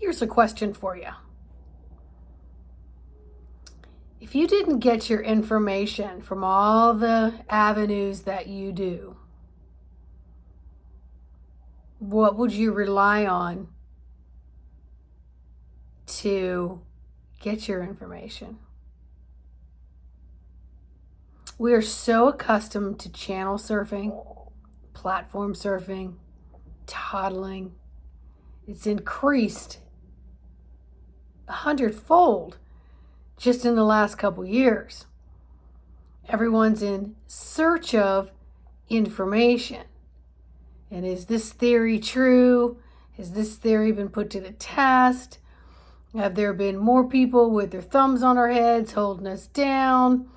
Here's a question for you. If you didn't get your information from all the avenues that you do, what would you rely on to get your information? We are so accustomed to channel surfing, platform surfing, toddling. It's increased 100-fold just in the last couple years. Everyone's in search of information. And is this theory true? Has this theory been put to the test? Have there been more people with their thumbs on our heads holding us down?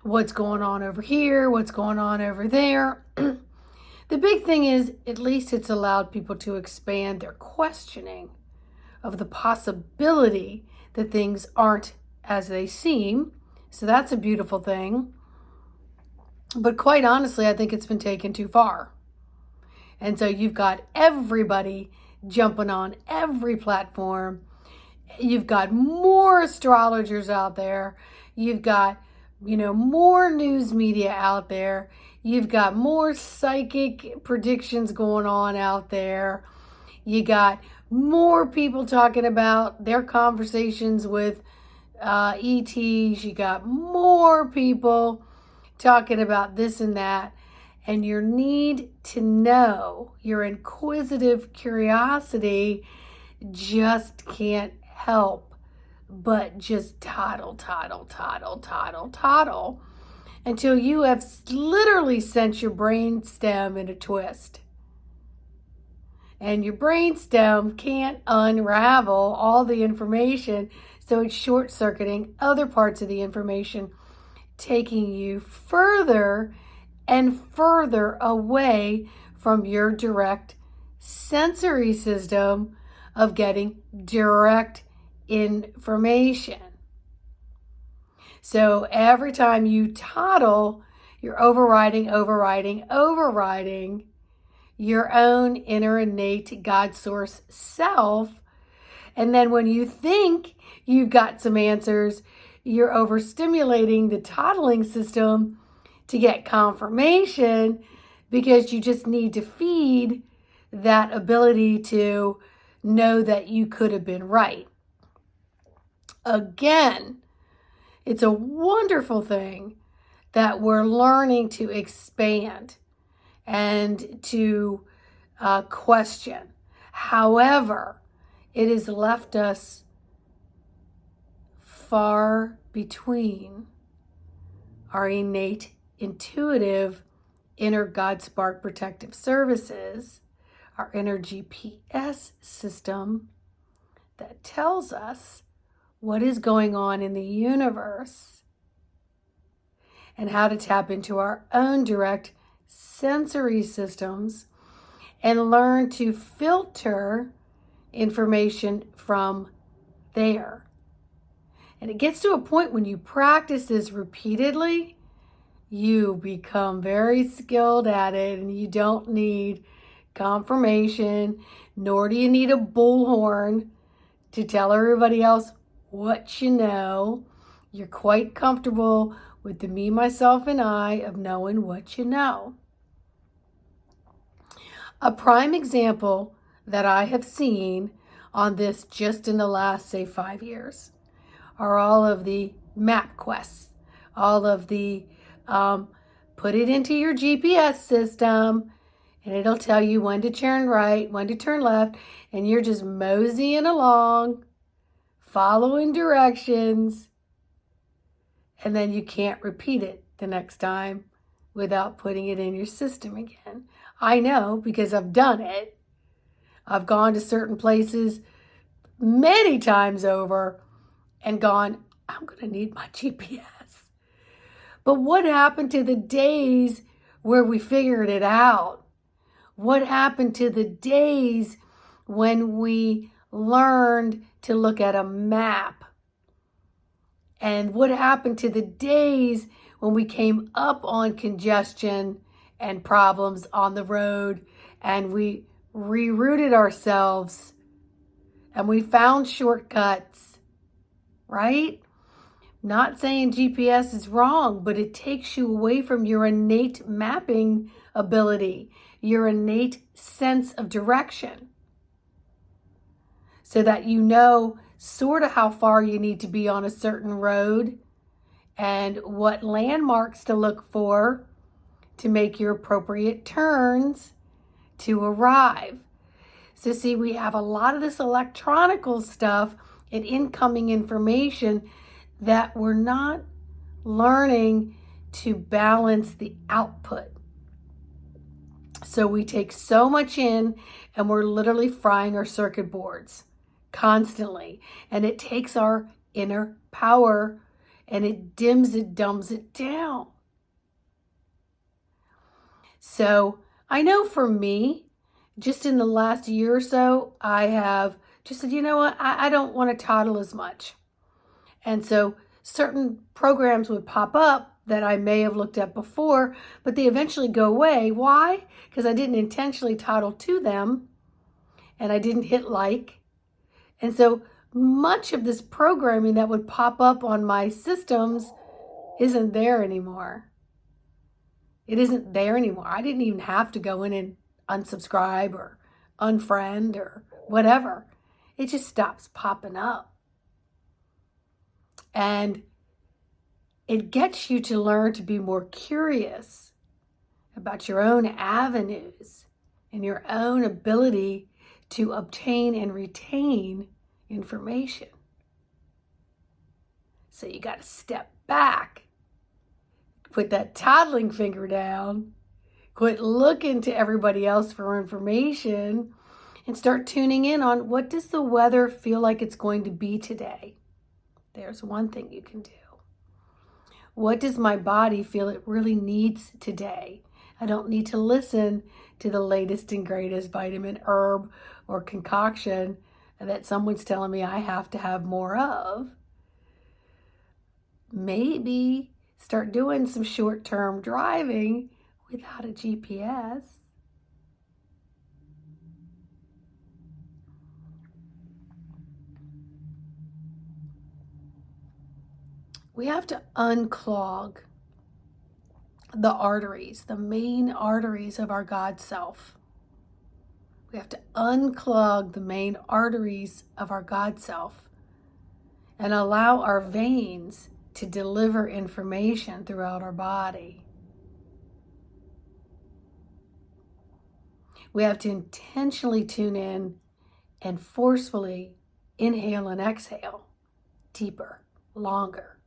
What's going on over here? What's going on over there? The big thing is, at least it's allowed people to expand their questioning of the possibility that things aren't as they seem. So that's a beautiful thing. But quite honestly, I think it's been taken too far. And so you've got everybody jumping on every platform. You've got more astrologers out there. You've got, more news media out there. You've got more psychic predictions going on out there. You got more people talking about their conversations with ETs. You got more people talking about this and that. And your need to know, your inquisitive curiosity just can't help but just toddle until you have literally sent your brain stem in a twist. And your brain stem can't unravel all the information, so it's short-circuiting other parts of the information, taking you further and further away from your direct sensory system of getting direct information. So every time you toddle, you're overriding your own inner innate God source self. And then when you think you've got some answers, you're overstimulating the toddling system to get confirmation, because you just need to feed that ability to know that you could have been right. Again, it's a wonderful thing that we're learning to expand and to question. However, it has left us far between our innate, intuitive, inner God spark protective services, our inner GPS system that tells us what is going on in the universe and how to tap into our own direct sensory systems and learn to filter information from there. And it gets to a point when you practice this repeatedly, you become very skilled at it, and you don't need confirmation, nor do you need a bullhorn to tell everybody else what you know. You're quite comfortable with the me, myself, and I of knowing what you know. A prime example that I have seen on this just in the last, say, 5 years are all of the map quests, all of the put it into your GPS system and it'll tell you when to turn right, when to turn left, and you're just moseying along, following directions, and then you can't repeat it the next time without putting it in your system again. I know, because I've done it. I've gone to certain places many times over and gone, I'm going to need my GPS. But what happened to the days where we figured it out? What happened to the days when we learned to look at a map? And what happened to the days when we came up on congestion and problems on the road and we rerouted ourselves and we found shortcuts, right? Not saying GPS is wrong, but it takes you away from your innate mapping ability, your innate sense of direction, so that you know sort of how far you need to be on a certain road and what landmarks to look for to make your appropriate turns to arrive. So see, we have a lot of this electronical stuff and incoming information that we're not learning to balance the output. So we take so much in and we're literally frying our circuit boards constantly. And it takes our inner power and it dims it, dumbs it down. So I know for me, just in the last year or so, I have just said, you know what, I don't want to toddle as much. And so certain programs would pop up that I may have looked at before, but they eventually go away. Why? Because I didn't intentionally toddle to them and I didn't hit like. And so much of this programming that would pop up on my systems isn't there anymore. It isn't there anymore. I didn't even have to go in and unsubscribe or unfriend or whatever. It just stops popping up. And it gets you to learn to be more curious about your own avenues and your own ability to obtain and retain information. So you got to step back, put that toddling finger down, quit looking to everybody else for information, and start tuning in on what does the weather feel like it's going to be today. There's one thing you can do. What does my body feel it really needs today? I don't need to listen to the latest and greatest vitamin, herb, or concoction that someone's telling me I have to have more of. Maybe start doing some short-term driving without a GPS. We have to unclog the arteries, the main arteries of our God self. We have to unclog the main arteries of our God self and allow our veins to deliver information throughout our body. We have to intentionally tune in and forcefully inhale and exhale deeper, longer.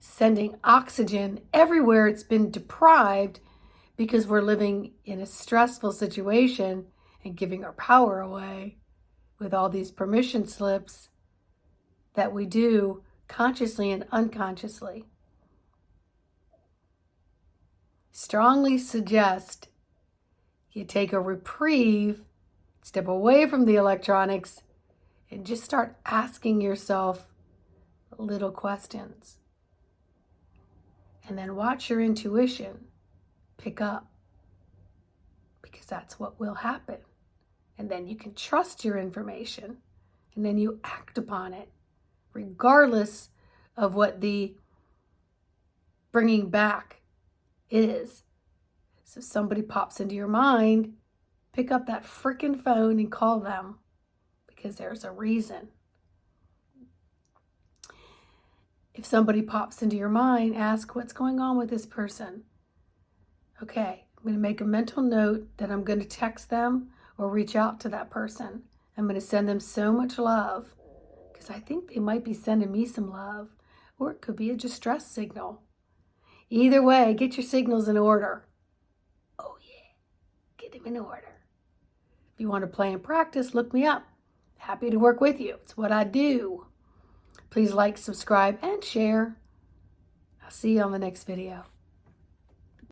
Sending oxygen everywhere it's been deprived because we're living in a stressful situation and giving our power away with all these permission slips that we do consciously and unconsciously. Strongly suggest you take a reprieve, step away from the electronics, and just start asking yourself little questions. And then watch your intuition pick up, because that's what will happen. And then you can trust your information, and then you act upon it, regardless of what the bringing back is. So if somebody pops into your mind, pick up that frickin' phone and call them, because there's a reason. If somebody pops into your mind, ask what's going on with this person. Okay, I'm going to make a mental note that I'm going to text them or reach out to that person. I'm going to send them so much love because I think they might be sending me some love, or it could be a distress signal. Either way, get your signals in order. Oh yeah, get them in order. If you want to play and practice, look me up. Happy to work with you. It's what I do. Please like, subscribe, and share. I'll see you on the next video.